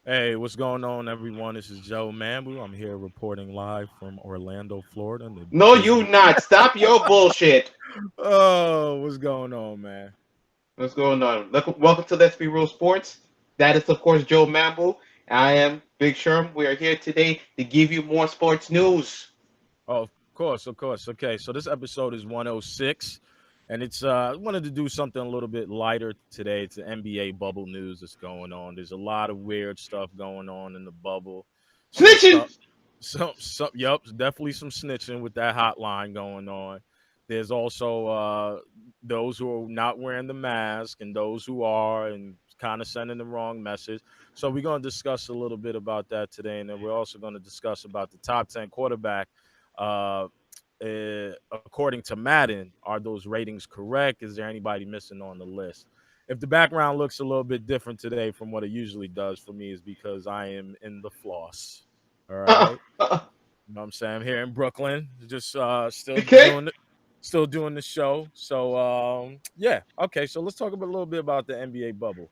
Hey, what's going on, everyone? This is Joe Mambu. I'm here reporting live from Orlando, Florida. The No, big. you not. Stop your bullshit. Oh, what's going on, man? What's going on? Welcome to Let's Be Real Sports. That is, of course, Joe Mamble. I am Big Sherm. We are here today to give you more sports news. Oh, of course. Okay, so this episode is 106, and it's I wanted to do something a little bit lighter today. It's the NBA bubble news that's going on. There's a lot of weird stuff going on in the bubble. Some Snitching! stuff, yep, definitely some snitching with that hotline going on. There's also those who are not wearing the mask and those who are and kind of sending the wrong message. So we're going to discuss a little bit about that today, and then we're also going to discuss about the top 10 quarterback. Uh, According to Madden, are those ratings correct? Is there anybody missing on the list? If the background looks a little bit different today from what it usually does for me, is because I am in the floss. All Uh, right. uh, You know what I'm saying? I'm here in Brooklyn, just okay? still doing the show. So yeah, okay. So let's talk about a little bit about the NBA bubble.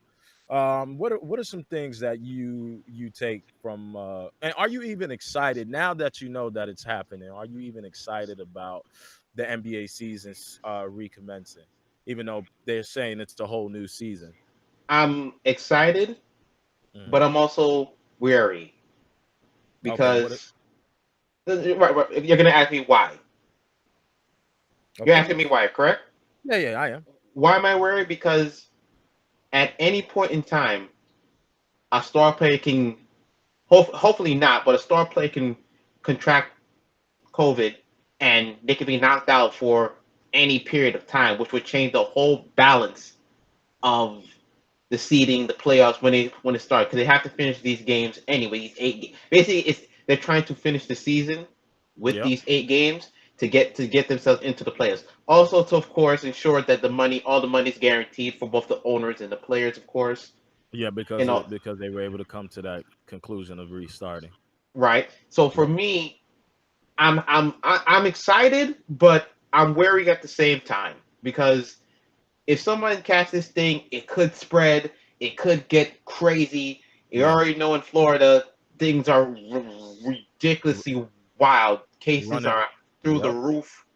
What are some things that you take from and are you even excited now that you know that it's happening? Are you even excited about the NBA season's recommencing, even though they're saying it's a whole new season? I'm excited, Mhm. but I'm also weary Okay, what? because right, if you're going to ask me why. You're Okay, asking me why, correct? yeah, yeah, I am. Why am I weary? Because at any point in time, a star player can hopefully not, but a star player can contract COVID and they can be knocked out for any period of time, which would change the whole balance of the seeding, the playoffs when it starts, because they have to finish these games anyway. These basically, it's they're trying to finish the season with Yep. these 8 games to get themselves into the playoffs. Also, to of course ensure that all the money is guaranteed for both the owners and the players, of course. Yeah, And all because they were able to come to that conclusion of restarting. right. So for Yep. me, I'm excited, but I'm wary at the same time because if someone catches this thing, it could spread. It could get crazy. You Yeah. already know in Florida things are R- ridiculously wild. Cases Running. are through the Yep. roof,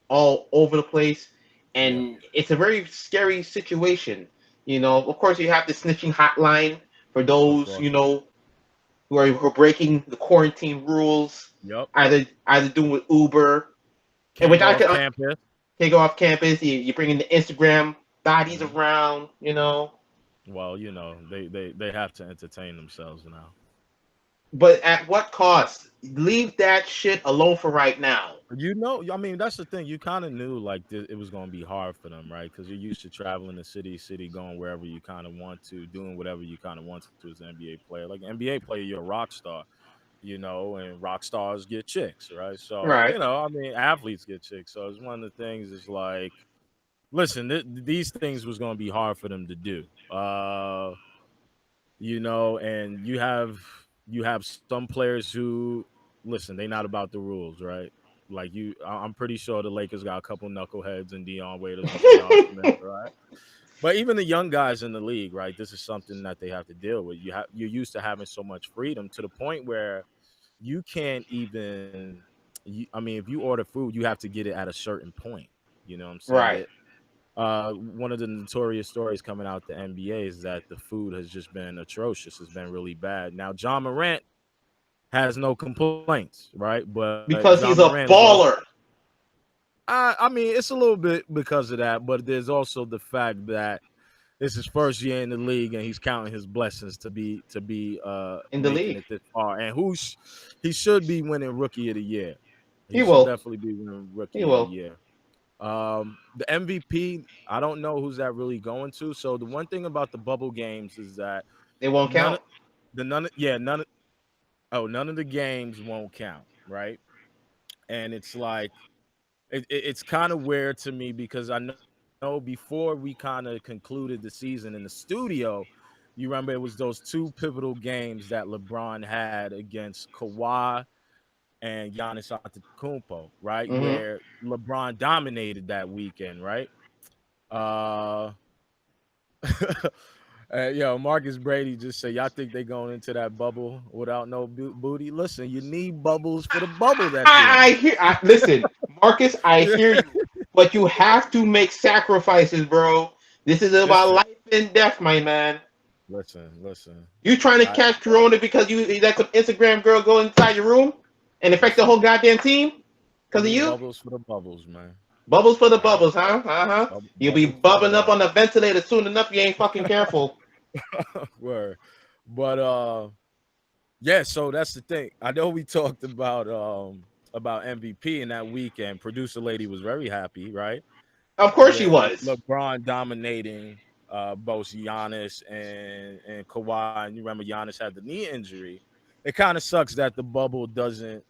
all over the place, Yeah. and it's a very scary situation. Of course, you have the snitching hotline for Of those course. who are breaking the quarantine rules, Yep. either doing with Uber, and Can't which go I off can campus. take off campus. You bring in the Instagram bodies Hmm. around. Well, they have to entertain themselves now. But at what cost? Leave that shit alone for right now. I mean, that's the thing. You kind of knew like it was going to be hard for them, right? Because you're used to traveling to city, going wherever you kind of want to, doing whatever you kind of want to as an NBA player. Like an NBA player, you're a rock star, and rock stars get chicks, right? So, Right. I mean, athletes get chicks. So it's one of the things is like, listen, these things was going to be hard for them to do. And you have some players who listen, they not about the rules, right? Like I'm pretty sure the Lakers got a couple knuckleheads and Dion Waiters and J.R. Smith, right? But even the young guys in the league, right? This is something that they have to deal with. You're used to having so much freedom to the point where you can't even. I mean, if you order food, you have to get it at a certain point. You know what I'm saying? right. That one of the notorious stories coming out the NBA is that the food has just been atrocious. It's been really bad. Now, John Morant has no complaints, right? But John Because Morant he's is a also. baller. I mean, it's a little bit because of that, but there's also the fact that this is first year in the league, and he's counting his blessings to be In the making league. it this far. And he should be winning Rookie of the Year. He He should will. definitely be winning He Rookie of the will. Year. The MVP, I don't know who's that really going to. So the one thing about the bubble games is that They won't none count. of none of yeah none of the games won't count, right? And it's like it's kind of weird to me because I know before we kind of concluded the season in the studio, you remember it was those two pivotal games that LeBron had against Kawhi and Giannis Antetokounmpo, right? Hmm. Where LeBron dominated that weekend, right? Uh Yo, Marcus Brady just said, y'all think they going into that bubble without no booty? Listen, you need bubbles for the bubble that you're in. Listen, Marcus, I Yeah. hear you, but you have to make sacrifices, bro. This is about Listen, life and death, my man. listen. You trying to I catch Corona because you let some Instagram girl go inside your room and affect the listen. whole goddamn team You because of need you? bubbles for the bubbles, man. Bubbles for the All right, bubbles, huh? Uh-huh. You'll be bubbles for the bubbling up bubbles. on the ventilator soon enough. You ain't fucking careful. Word. But yeah. So that's the thing. I know we talked about MVP in that weekend. Producer lady was very happy, right? Of course she With was. LeBron dominating both Giannis and Kawhi. And you remember Giannis had the knee injury. It kind of sucks that the bubble doesn't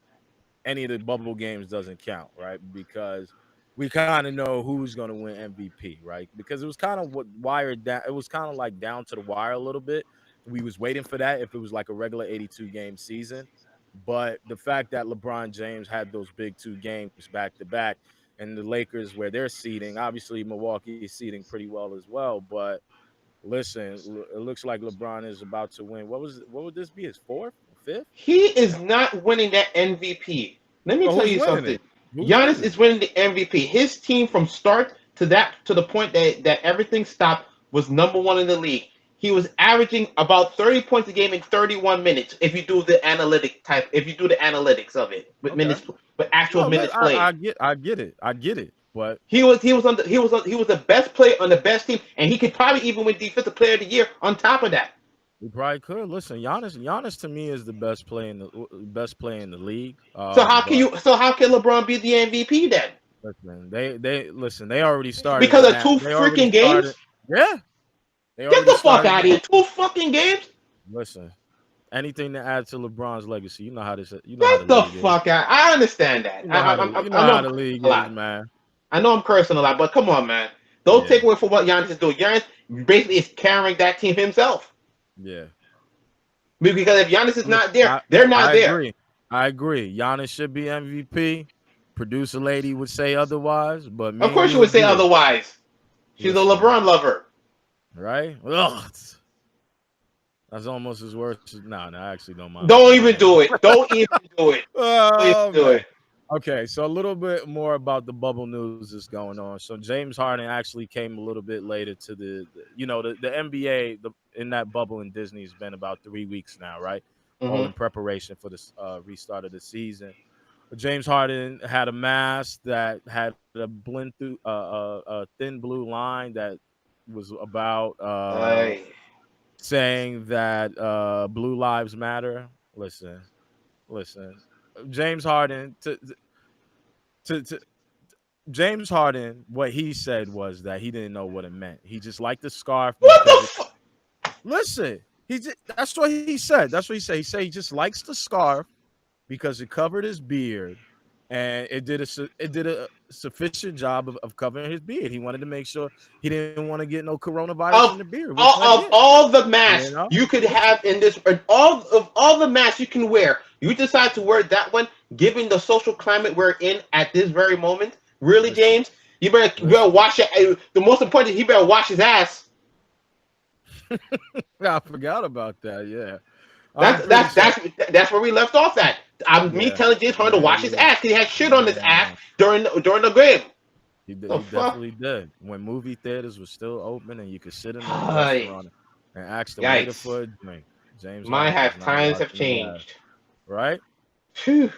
any of the bubble games doesn't count, right? Because we kind of know who's going to win MVP, right? Because it was kind of what wired down. It was kind of like down to the wire a little bit. We was waiting for that if it was like a regular 82 game season. But the fact that LeBron James had those big two games back to back, and the Lakers where they're seeding, obviously Milwaukee is seeding pretty well as well. But listen, it looks like LeBron is about to win. What would this be? His fourth, fifth? He is not winning that MVP. Let me So tell who's you winning something. it? Who's Giannis winning is it? winning the MVP. His team from start to the point that everything stopped was number one in the league. He was averaging about 30 points a game in 31 minutes if you do the analytics of it with Okay. minutes with actual No, minutes played. I get it. But He was the best player on the best team, and he could probably even win Defensive Player of the Year on top of that. we probably could. Listen, Giannis to me is the best player in the league. But So how can LeBron be the MVP then? listen, they listen. They already started Because of now. two They already freaking started. games? Yeah, they Get already the fuck started. out of here! Two fucking games? Listen, anything to add to LeBron's legacy. You know how this. You know how the Get the league is. fuck out! I understand that. You know how the. You know I know how I'm the cursing league a is, lot. man. I know I'm cursing a lot, but come on, man. Don't Yeah, take away from what Giannis is doing. Giannis basically is carrying that team himself. yeah. Because if Giannis is Listen, not there, they're not I there. agree. I agree. Giannis should be MVP. Producer lady would say otherwise, but Of me and course, you you would say agree. otherwise. She's a Listen, LeBron lover. right? Ugh, that's almost as worse. No, I actually don't mind Don't LeBron. even do it. Don't even do it. Don't even Oh do man. it. Okay, so a little bit more about the bubble news that's going on. So James Harden actually came a little bit later to the NBA in that bubble in Disney has been about 3 weeks now, right? All Hmm. in preparation for the restart of the season. James Harden had a mask that had a a thin blue line that was about Aye. saying that blue lives matter. Listen. James Harden to James Harden, what he said was that he didn't know what it meant. He just liked the scarf What because the it. fuck? Listen, that's what he said. That's what he said. He said he just likes the scarf because it covered his beard, and it did a sufficient job of covering his beard. He wanted to make sure he didn't want to get no coronavirus in the Of beard, which I of get. all the You masks know, you could listen, have in this, all the masks you can wear, you decide to wear that one, given the social climate we're in at this very moment. Really, listen, James, you better listen. wash it. The most important, he better wash his ass. I forgot about that. Yeah, I'm That's pretty that's sure. that's that's where we left off at. I'm me Yeah, telling James Harden to yeah, wash his ass because he had shit on his ass yeah. during the game. The He fuck? definitely did. When movie theaters were still open and you could sit in a Ay, restaurant and ask the waiter yikes! for a drink, James My Harden was have not times have washing his ass, changed. right? Phew.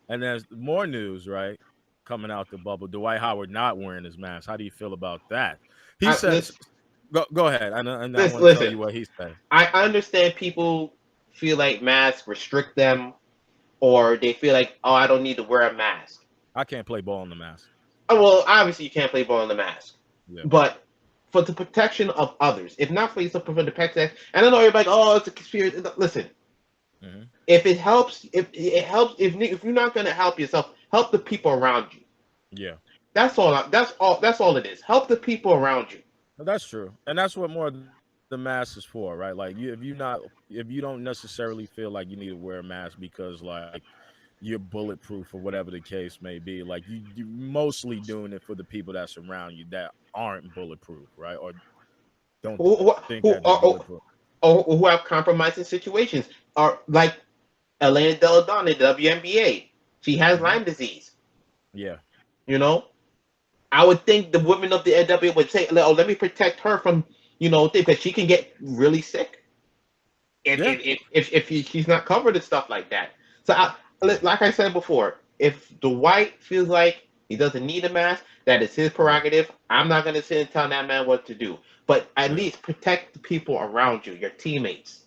And there's more news, right? Coming out the bubble. Dwight Howard not wearing his mask. How do you feel about that? He says, Listen, go ahead. And I listen, want to tell listen. you what he said. I understand people feel like masks restrict them, or they feel like, oh, I don't need to wear a mask. I can't play ball in the mask. Oh, well, obviously you can't play ball in the mask, Yeah. but for the protection of others, if not for yourself, for the protection. And I know everybody, oh, it's a conspiracy. Listen, Hmm. if it helps, if it helps, if you're not gonna help yourself, help the people around you. Yeah. That's all. That's all. That's all it is. Help the people around you. That's true, and that's what more the mask is for, right? Like if you don't necessarily feel like you need to wear a mask because like you're bulletproof or whatever the case may be, like you mostly doing it for the people that surround you that aren't bulletproof, right? Or Don't who who, think who that they are do it for. or who have compromising situations, are like Elena Delle Donne in the WNBA. She has Hmm. Lyme disease. Yeah, You know, I would think the women of the NWA would say, "Oh, let me protect her from because she can get really sick yeah, if she's not covered and stuff like that." So, yeah, like I said before, if Dwight feels like he doesn't need a mask, that is his yeah, prerogative. I'm not going to sit and tell that man what to do, but at yeah. least protect the people around you, your teammates.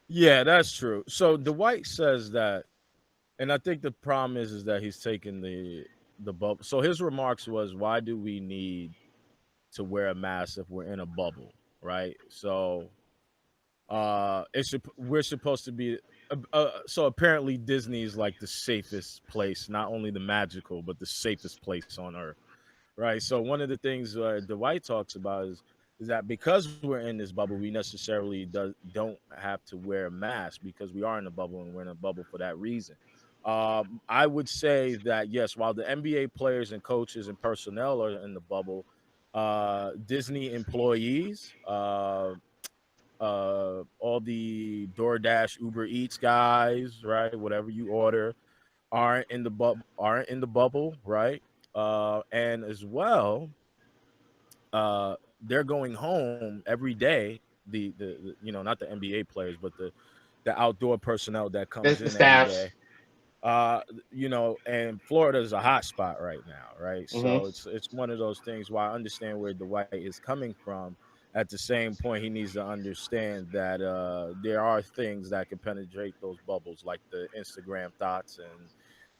Yeah, that's true. So Dwight says that, and I think the problem is that he's taking the bubble. So his remarks was, "Why do we need to wear a mask if we're in a bubble?" Right. So we're supposed to be. So apparently Disney is like the safest place, not only the magical, but the safest place on earth, right? So one of the things Dwight talks about is that because we're in this bubble, we necessarily don't have to wear a mask because we are in a bubble and we're in a bubble for that reason. I would say that yes, while the NBA players and coaches and personnel are in the bubble, Disney employees, all the DoorDash, Uber Eats guys, right? Whatever you order, aren't in the bubble, right? And as well, they're going home every day. Not the NBA players, but the outdoor personnel that comes That's the in every staffs. day. uh and Florida is a hot spot right now, right? Hmm. So it's one of those things where I understand where Dwight is coming from. At the same point, he needs to understand that there are things that can penetrate those bubbles, like the Instagram thoughts and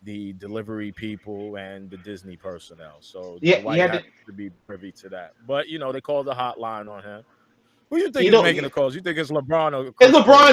the delivery people and the Disney personnel. So Yeah, Dwight has to be privy to that. But they call the hotline on him. Who you think you is know, making the it's calls? You think it's LeBron or Chris LeBron. Paul?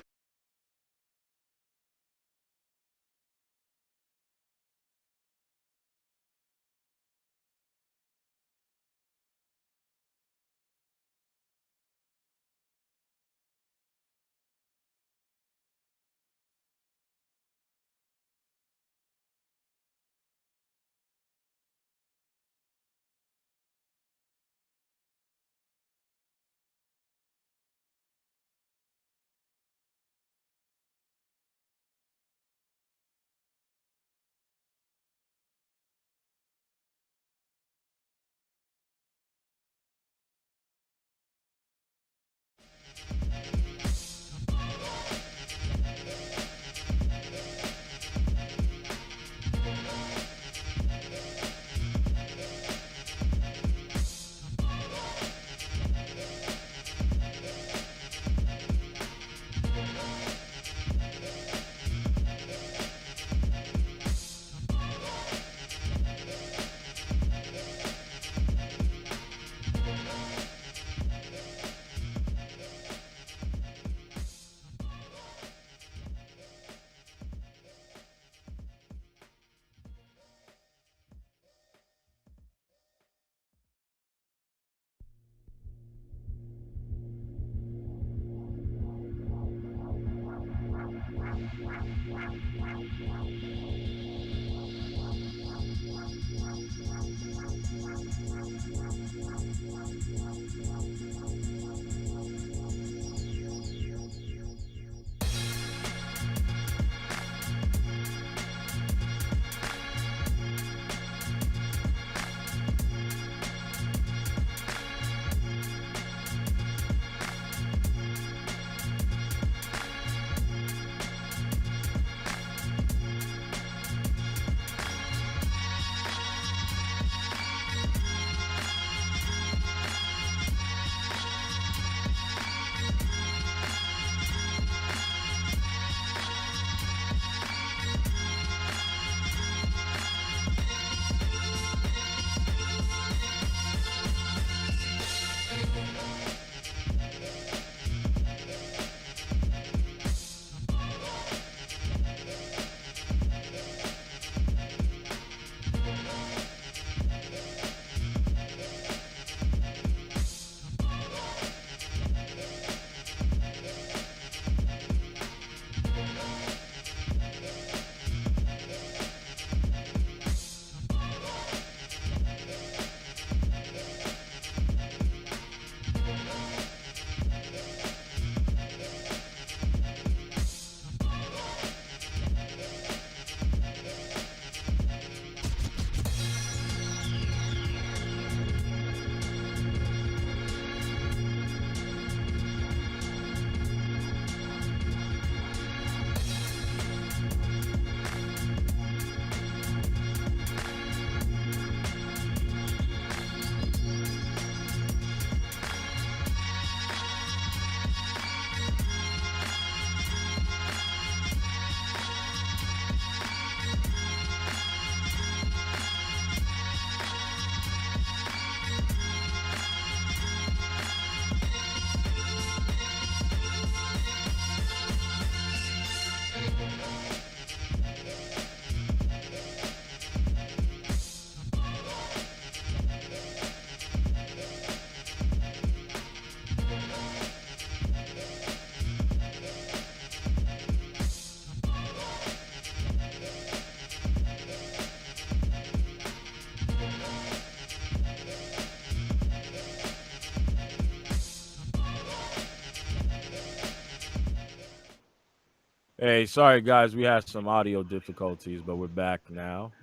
Hey, sorry guys, we had some audio difficulties, but we're back now.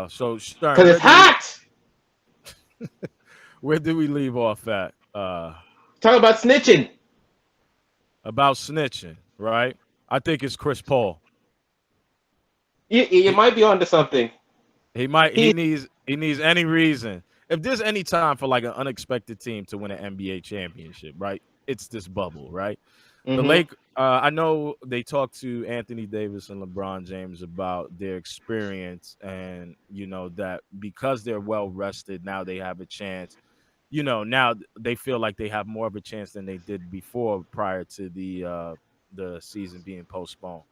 So Stern, Because it's hot. where did we leave off at? Talk about snitching. About snitching, right? I think it's Chris Paul. You He might be onto something. he might He. he needs any reason. If there's any time for like an unexpected team to win an NBA championship, right? It's this bubble, right? The Mm-hmm. Lake. I know they talked to Anthony Davis and LeBron James about their experience, and that because they're well rested now, they have a chance. Now they feel like they have more of a chance than they did before, prior to the season being postponed.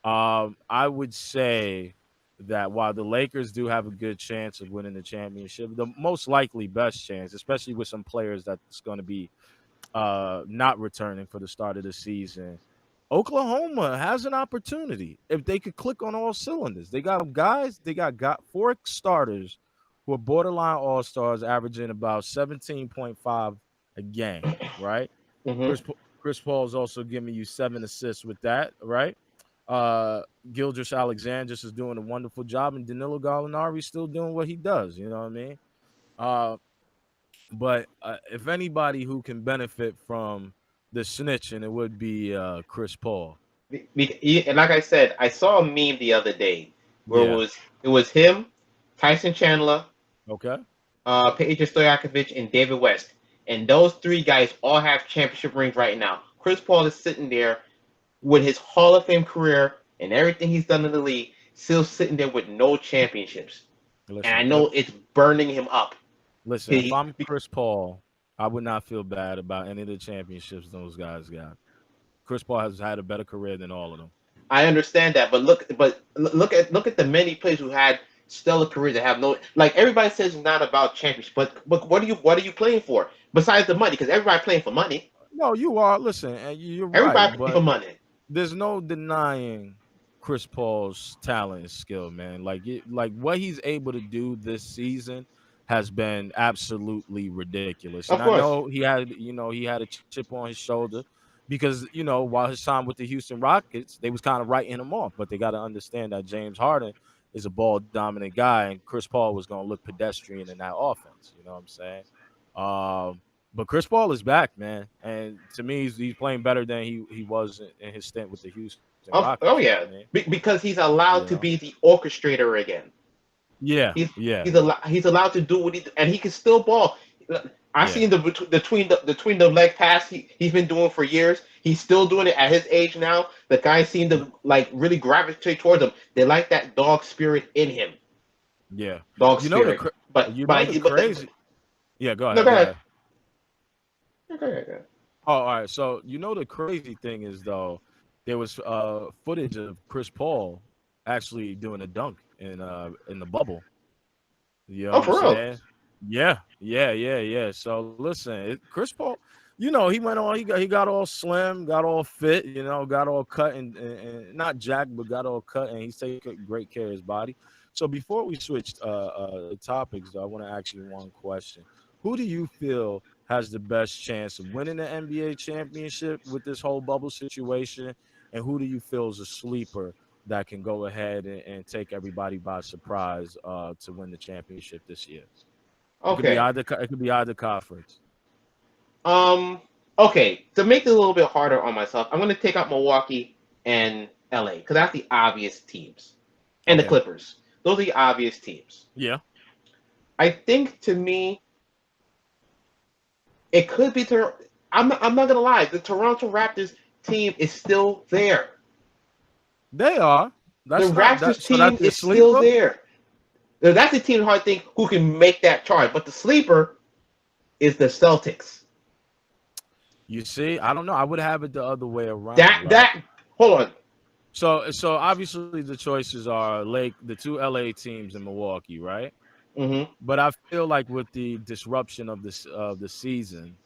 I would say that while the Lakers do have a good chance of winning the championship, the most likely best chance, especially with some players that's going to be not returning for the start of the season, Oklahoma has an opportunity if they could click on all cylinders. They got guys, got four starters who are borderline all stars, averaging about 17.5 a game, right? Mm-hmm. Chris Paul is also giving you 7 assists with that, right? Uh, Gildress Alexander is doing a wonderful job, and Danilo Gallinari is still doing what he does. You know what I mean? Uh, but if anybody who can benefit from the snitching, it would be Chris Paul. And like I said, I saw a meme the other day where Yeah. it was him, Tyson Chandler, Okay. Peja Stojakovic, and David West, and those three guys all have championship rings right now. Chris Paul is sitting there with his Hall of Fame career and everything he's done in the league, still sitting there with no championships, and I Listen, know it's burning him up. listen. If He, I'm Chris Paul, I would not feel bad about any of the championships those guys got. Chris Paul has had a better career than all of them. I understand that, but look at the many players who had stellar careers that have no, like, everybody says it's not about championship, but what are you playing for besides the money? Because everybody playing for money. No, you are. Listen, and you're right, Everybody playing for but money. there's no denying Chris Paul's talent and skill, man. Like what he's able to do this season has been absolutely ridiculous. And Of I course. know he had a chip on his shoulder because while his time with the Houston Rockets, they was kind of writing him off, but they got to understand that James Harden is a ball dominant guy, and Chris Paul was going to look pedestrian in that offense. You know what I'm saying? But Chris Paul is back, man, and to me, he's playing better than he was in his stint with the Houston Rockets. You Oh know what I yeah, mean? because he's You allowed to know? be the orchestrator again. Yeah, He's yeah, he's allowed to do what and he can still ball. I yeah, seen the between the leg pass he's been doing for years. He's still doing it at his age now. The guys seem yeah, to like really gravitate towards him. They like that dog spirit in him. yeah. Dog You know the spirit. cra- But you know but the he but crazy. Yeah, go no, ahead, go go ahead. ahead. Go ahead, go ahead. Oh, all right. So the crazy thing is though, there was footage of Chris Paul actually doing a dunk in the bubble. You know Oh, what I'm for real? saying? Yeah, yeah, yeah, yeah. So listen, Chris Paul, he went on. He got all slim, got all fit. Got all cut and not jacked, but got all cut, and he's taking great care of his body. So before we switch topics, though, I want to ask you one question: who do you feel has the best chance of winning the NBA championship with this whole bubble situation, and who do you feel is a sleeper that can go ahead and take everybody by surprise to win the championship this year? It could be Okay. either. It could be either conference. Um. Okay. To make it a little bit harder on myself, I'm going to take out Milwaukee and LA because that's the obvious teams, and the Okay. Clippers. Those are the obvious teams. Yeah. I think to me, it could be. I'm not gonna lie. The Toronto Raptors team is still there. They are. The That's not that. Raptors So team that's your is still sleeper. there. Now, that's the team I think who can make that charge. But the sleeper is the Celtics. You see, I don't know. I would have it the other way around, That right? that hold on. So obviously the choices are the two LA teams in Milwaukee, right? Hmm. But I feel like with the disruption of the season,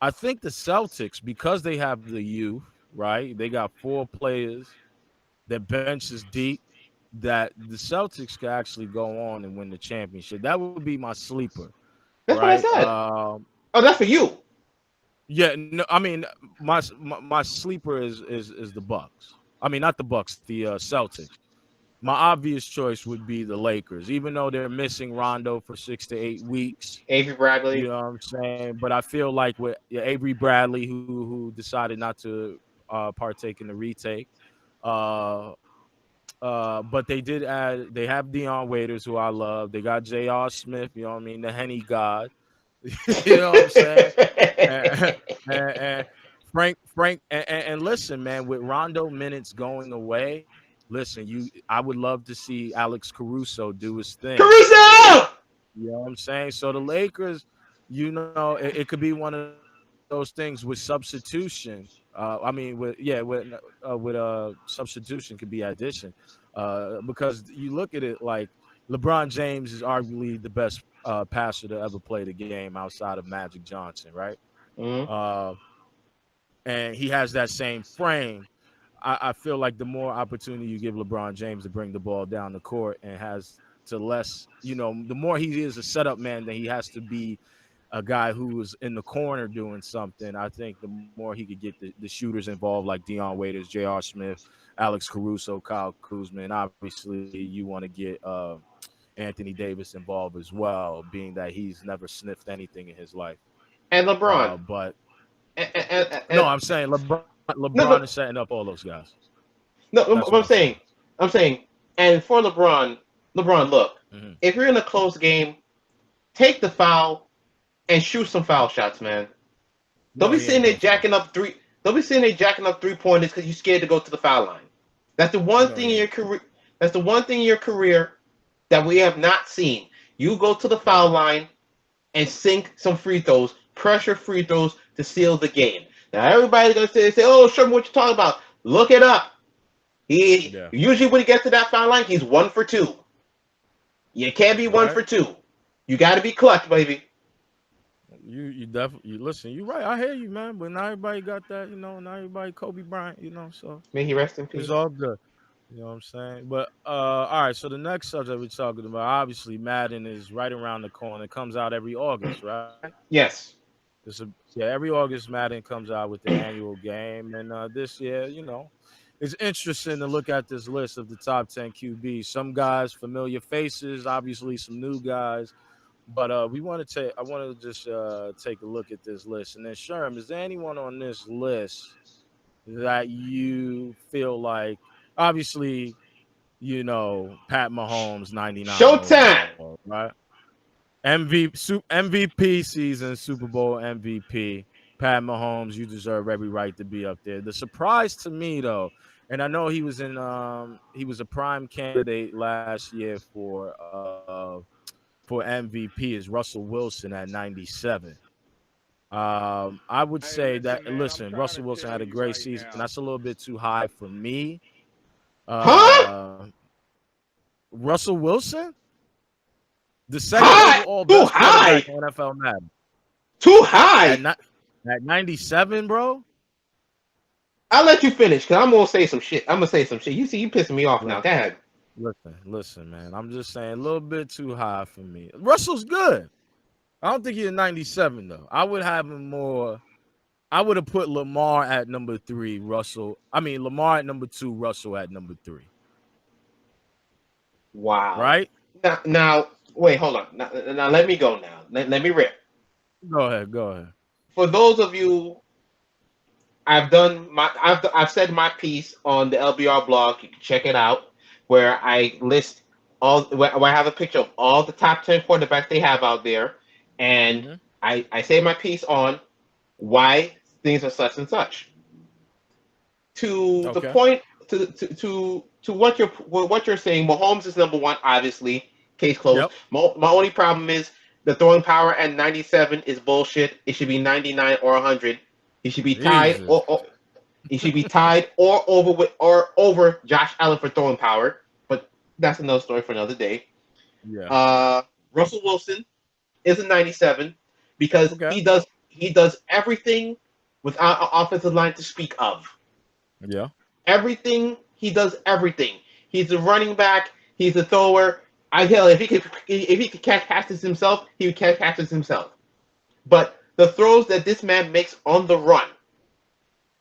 I think the Celtics, because they have the youth, right? They got four players. Their bench is deep. That the Celtics could actually go on and win the championship. That would be my sleeper, That's what I right? said. Oh, that's for you. Yeah. No, I mean my sleeper is the Bucks. I mean, not the Bucks, the Celtics. My obvious choice would be the Lakers, even though they're missing Rondo for 6 to 8 weeks. Avery You Bradley. know what I'm saying? But I feel like with Avery Bradley, who decided not to partake in the retake, uh, but they did add. They have Dion Waiters, who I love. They got J.R. Smith. You know what I mean? The Henny God. You know what I'm saying? And, and Frank, and listen, man, with Rondo minutes going away, listen, I would love to see Alex Caruso do his thing. Caruso. You know what I'm saying? So the Lakers, it could be one of those things with substitution. I mean, with substitution could be addition, because you look at it like LeBron James is arguably the best passer to ever play the game outside of Magic Johnson, right? Mm-hmm. Uh, and he has that same frame. I feel like the more opportunity you give LeBron James to bring the ball down the court and has to less, the more he is a setup man, then he has to be a guy who is in the corner doing something. I think the more he could get the shooters involved, like Dion Waiters, J.R. Smith, Alex Caruso, Kyle Kuzma, and obviously you want to get Anthony Davis involved as well, being that he's never sniffed anything in his life. And LeBron. But no, And, I'm saying LeBron no, is no, setting up all those guys. no. That's What what I'm saying. I'm saying, and for LeBron, look, Hmm. if you're in a close game, take the foul and shoot some foul shots, man. Don't No, be he sitting ain't there gonna fall. jacking up three. Don't be sitting there jacking up 3 pointers because you're scared to go to the foul line. That's the one No, thing he in your ain't. career. That's the one thing in your career that we have not seen. You go to the Right. foul line and sink some free throws, pressure free throws to seal the game. Now everybody's gonna say, "Oh, Sherman, what you talking about?" Look it up. He Yeah. usually when he gets to that foul line, he's 1 for 2. You can't be one Right. for two. You got to be clutch, baby. You definitely listen. You right. I hear you, man. But not everybody got that. Not everybody Kobe Bryant. So May he rest in it's peace. all good. You know what I'm saying? But all right. So the next subject we're talking about, obviously, Madden is right around the corner. It comes out every August, right? Yes. Yeah, every August Madden comes out with the annual game, and this year, it's interesting to look at this list of the top 10 QBs. Some guys, familiar faces, obviously some new guys, but I want to just take a look at this list, and then Sherm, is there anyone on this list that you feel like, obviously, Pat Mahomes, 99 Showtime. overall, right? MVP season, Super Bowl MVP. Pat Mahomes, you deserve every right to be up there. The surprise to me though, and I know he was a prime candidate last year for MVP, is Russell Wilson at 97. I would Hey, say listen, that man. I'm listen, trying Russell to Wilson tell had a you great right season. now. That's a little bit too high for me. Huh? Russell Wilson, the second High. overall Too best quarterback high. in NFL Madden. Too At high. ni- at 97, bro. I'll let you finish because I'm gonna say some shit. I'm gonna say some shit. You see, you pissing me off now. Li- Go ahead. Listen, man. I'm just saying a little bit too high for me. Russell's good. I don't think he's a 97 though. I would have him more. I would have put Lamar at number 3, Lamar at number 2, Russell at number 3. Wow. Right? Now, wait, hold on. Now let me go now. Let me rip. Go ahead. Go ahead. For those of you, I've said my piece on the LBR blog. You can check it out, where I list where I have a picture of all the top 10 quarterbacks they have out there, and Hmm. I say my piece on why things are such and such. To the Okay. point, to what you're saying, Mahomes is number one, obviously. Case closed. Yep. My only problem is the throwing power at 97 is bullshit. It should be 99 or 100. He should be tied Jesus. or he should be tied or over Josh Allen for throwing power. But that's another story for another day. Yeah. Uh, Russell Wilson is a 97 because Okay. he does everything without an offensive line to speak of. Yeah. Everything he does, everything. He's a running back. He's a thrower. I tell you, if he could catch passes himself, he would catch passes himself. But the throws that this man makes on the run,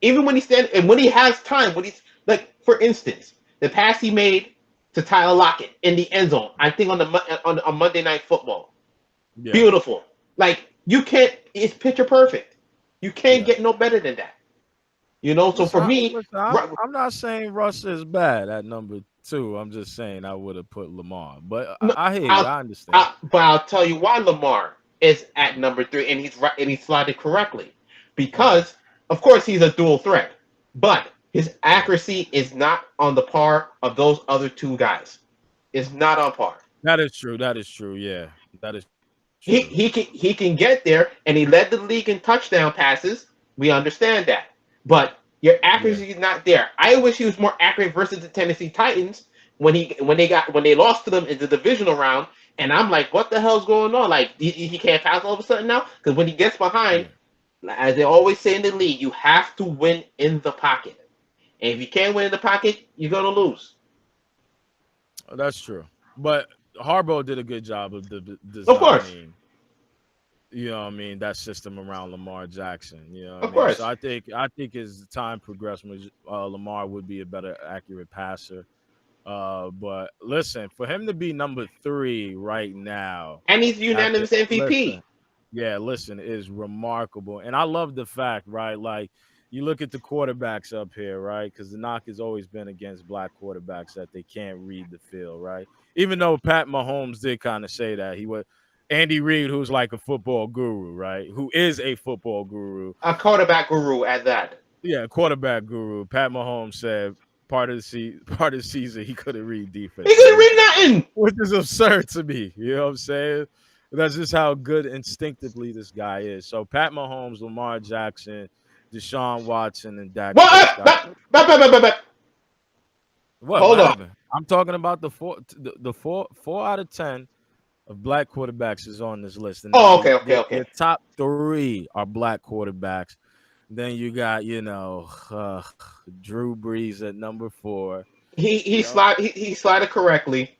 even when he stands and when he has time, when he's like for instance, the pass he made to Tyler Lockett in the end zone, I think on Monday Night Football. Yeah, Beautiful. Like you can't. It's picture perfect. You can't yeah. get no better than that. You know. So Listen, for me, I'm not saying Russ is bad at number two. I'm just saying I would have put Lamar, but no, I hear you. I understand. but I'll tell you why Lamar is at number 3, and he's right, and he's slotted correctly, Okay. because of course he's a dual threat, but his Yeah. accuracy is not on the par of those other two guys. It's not on par. That is true. That is true. Yeah, that is true. He can get there, and he led the league in touchdown passes. We understand that, but your Yeah. accuracy is not there. I wish he was more accurate versus the Tennessee Titans when they lost to them in the divisional round. And I'm like, what the hell's going on? Like he can't pass all of a sudden now, because when he gets behind, Yeah. as they always say in the league, you have to win in the pocket. And if you can't win in the pocket, you're gonna lose. That's true. But Harbaugh did a good job of Of course, designing, you know what I mean, that system around Lamar Jackson. You know what I of mean? So course. I think as time progressed, Lamar would be a better accurate passer. But listen, for him to be number three right now, And he's after unanimous MVP. listen, yeah, listen, is remarkable. And I love the fact, right? Like you look at the quarterbacks up here, right? Because the knock has always been against black quarterbacks that they can't read the field, right? Even though Pat Mahomes did kind of say that he would. Andy Reid, who's like a football guru, right? Who is a football guru. A quarterback guru at that. Yeah, quarterback guru. Pat Mahomes said part of the season he couldn't read He defenses, couldn't read nothing. which is absurd to me. You know what I'm saying? That's just how good instinctively this guy is. So Pat Mahomes, Lamar Jackson, Deshaun Watson, and Dak What? Prescott. What Hold on. happened? I'm talking about the four out of 10 of black quarterbacks is on this list, and Oh, okay, okay, the okay. top three are black quarterbacks. Then you got Drew Brees at number 4. He You know, slide he slided correctly.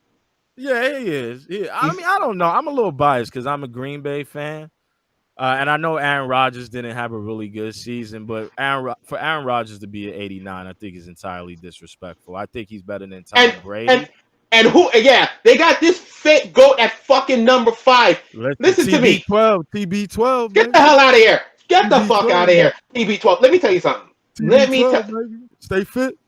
yeah, he is. Yeah, I He's mean, I don't know. I'm a little biased because I'm a Green Bay fan, and I know Aaron Rodgers didn't have a really good season, but for Aaron Rodgers to be at 89, I think is entirely disrespectful. I think he's better than and Tom and Brady. and who? Yeah, they got this fake goat at fucking number 5. Listen, Listen to me. TB12, Get the baby. hell out of here. Get the fuck out TB12, of baby. here. TB12. Let me tell you something. Let me tell TB12, baby. Stay fit.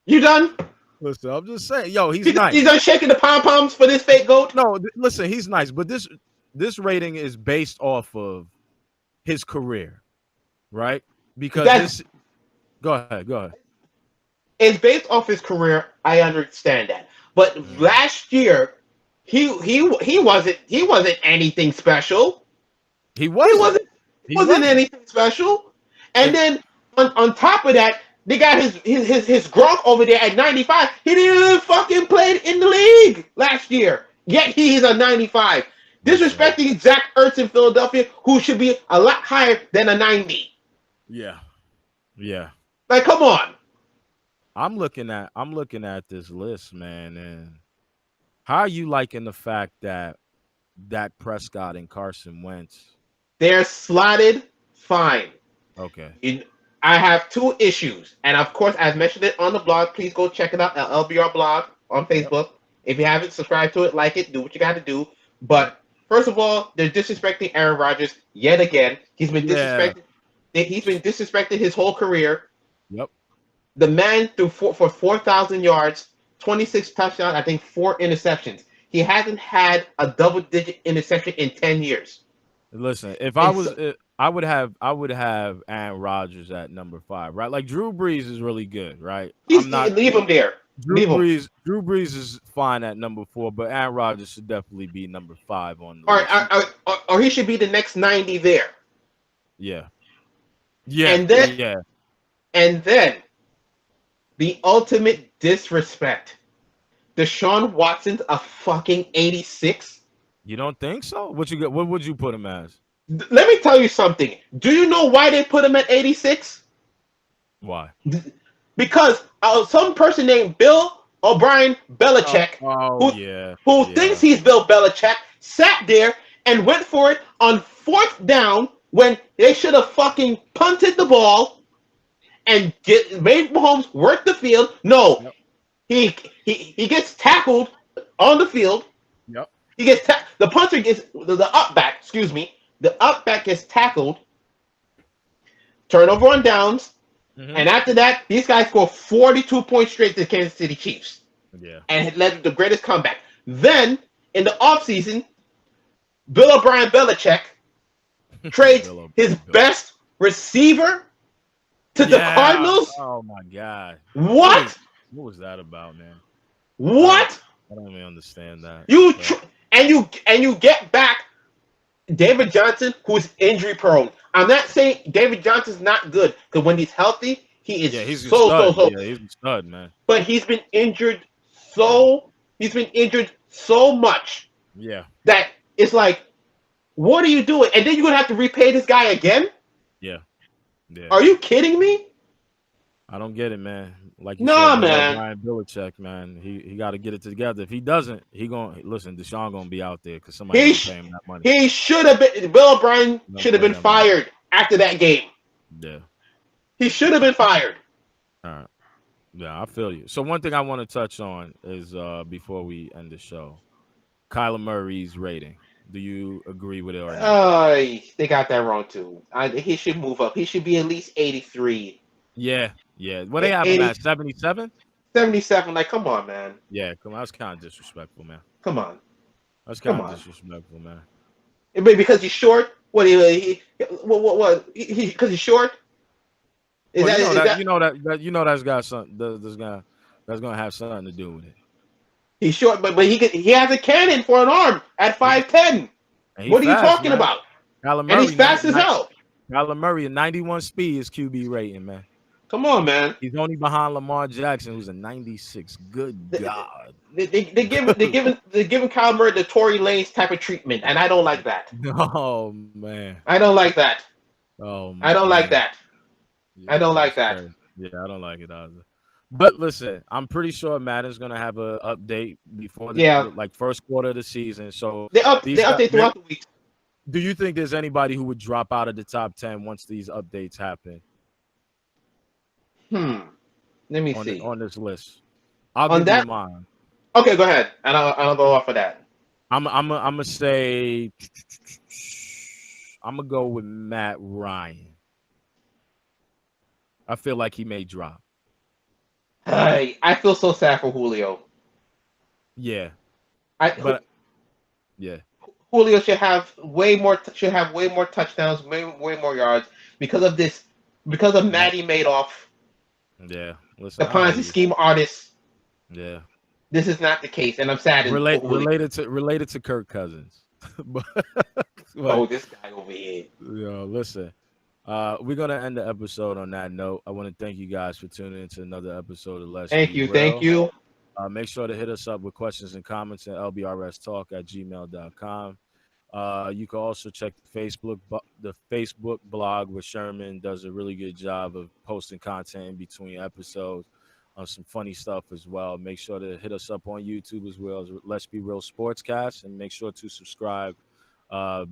you done. Listen, I'm just saying, yo, he's He's nice. done shaking the pom poms for this fake goat. No, listen, he's nice, but this rating is based off of his career, right? Because That's this. Go ahead, go ahead. It's based off his career. I understand that, but Mhm. last year he wasn't anything special. He He wasn't. wasn't He wasn't wasn't. anything special. And And then on top of that, they got his Gronk over there at 95. He didn't even fucking play in the league last year. Yet he's a 95. listen, Disrespecting Zach Ertz in Philadelphia, who should be a lot higher than a 90. yeah, yeah. Like, come on. I'm looking at this list, man, and how are you liking the fact that Dak Prescott and Carson Wentz? They're slotted fine. Okay. You- I have two issues. And of course, I've mentioned it on the blog. Please go check it out at LBR blog on Yep. Facebook. If you haven't, subscribe to it, like it, do what you got to do. Yep. But first of all, they're disrespecting Aaron Rodgers yet again. He's been Yeah. disrespected. He's been disrespected his whole career. Yep. The man threw for 4,000 yards, 26 touchdowns, I think 4 interceptions. He hasn't had a double-digit interception in 10 years. Listen, if I And was, so, I would have Aaron Rodgers at number 5, right? Like Drew Brees is really good, right? I'm not leave him there. Drew Leave him. Brees. Drew Brees is fine at number 4, but Aaron Rodgers should definitely be number 5 on the Or, list. or he should be the next 90 there. Yeah, yeah, And then yeah. and then the ultimate disrespect. Deshaun Watson's a fucking 86. You don't think so? What you got? What would you put him as? Let me tell you something. Do you know why they put him at 86? Why? Because some person named Bill O'Brien Belichick, Oh who yeah, who thinks yeah. he's Bill Belichick, sat there and went for it on 4th down when they should have fucking punted the ball and made Mahomes work the field. No, Yep. he gets tackled on the field. Yep. The punter gets the up back. Excuse me. The up back gets tackled. Turnover on downs, Mm-hmm. and after that, these guys score 42 points straight to the Kansas City Chiefs, Yeah. and it led to the greatest comeback. Then in the offseason, Bill O'Brien Belichick trades his Bill. best receiver to the Yeah. Cardinals. Oh my God. What? What was that about, man? I don't What? I don't even understand that. You But and you get back David Johnson, who's injury prone. I'm not saying David Johnson's not good because when he's healthy, he is yeah, he's a so so stud. so. Yeah, he's a stud, man. But Yeah. he's been injured so much Yeah. that it's like, what are you doing? And then you're gonna have to repay this guy again? Yeah. Yeah. Are you kidding me? I don't get it, man. Like you Nah, said, Bill man. O'Brien, Belichick, man. He got to get it together. If he doesn't, he gonna listen. Deshaun gonna be out there because somebody He gonna sh- pay him that money. he should have been. Bill O'Brien He gonna should have pay been that money. fired after that game. Yeah. He should have been fired. All right. Yeah, I feel you. So one thing I want to touch on is before we end the show, Kyler Murray's rating. Do you agree with it or not? They got that wrong too. He should move up. He should be at least 83. Yeah. Yeah. Well, they have him 80, at 77. 77. Like, come on, man. Yeah. Come on. That's kind of disrespectful, man. Come on. That's Come kind of on. disrespectful, man. Because he's short. What? Because he's short. Well, Is that that's got something. This guy that's gonna have something to do with it. he's short? But he has a cannon for an arm at Yeah. 5'10". And he What are you fast, talking man. about? Kyler And he's Murray, fast as hell. Kyler Murray, a 91 speed is QB rating, man. Come on, man. He's only behind Lamar Jackson, who's a 96. Good God. They're giving Kyle Murray the Tory Lanez type of treatment, and I don't like that. Oh man. I don't like that. Oh I don't like man. that. I Yeah, don't like that's that. crazy. Yeah, I don't like it either. But listen, I'm pretty sure Madden's gonna have an update before Yeah, like first quarter of the season. So they these guys, update throughout the week. do you think there's anybody who would drop out of the top 10 once these updates happen Hmm. Let me on see. on this list? I'll On give you that, mine. okay, go ahead, and I'll go off of that. I'm gonna say I'm gonna go with Matt Ryan. I feel like he may drop. I feel so sad for Julio. Yeah, I but yeah, Julio should have way more touchdowns, way more yards because of Matt. Matty Madoff, Yeah, the listen, I hear Ponzi you. scheme artist. Yeah, This is not the case, and I'm saddened for Julio. related to Kirk Cousins. but, Oh, but this guy over here. listen, we're gonna end the episode on that note. I want to thank you guys for tuning into another episode of Let's Thank Be you, thank Real. you. Make sure to hit us up with questions and comments at lbrstalk@gmail.com. You can also check the Facebook blog where Sherman does a really good job of posting content in between episodes on some funny stuff as well. Make sure to hit us up on YouTube as well as Let's Be Real Sportscast, and make sure to subscribe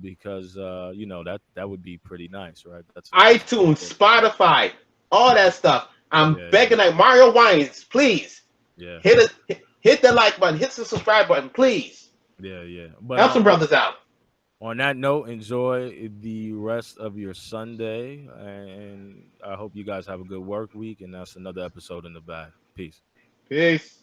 because that would be pretty nice, right? That's iTunes, Spotify, all that stuff. I'm yeah, begging like Mario Wines, please yeah, hit the like button, hit the subscribe button, please. yeah. But Help some brothers out. on that note, enjoy the rest of your Sunday, and I hope you guys have a good work week. And that's another episode in the bag. Peace. Peace.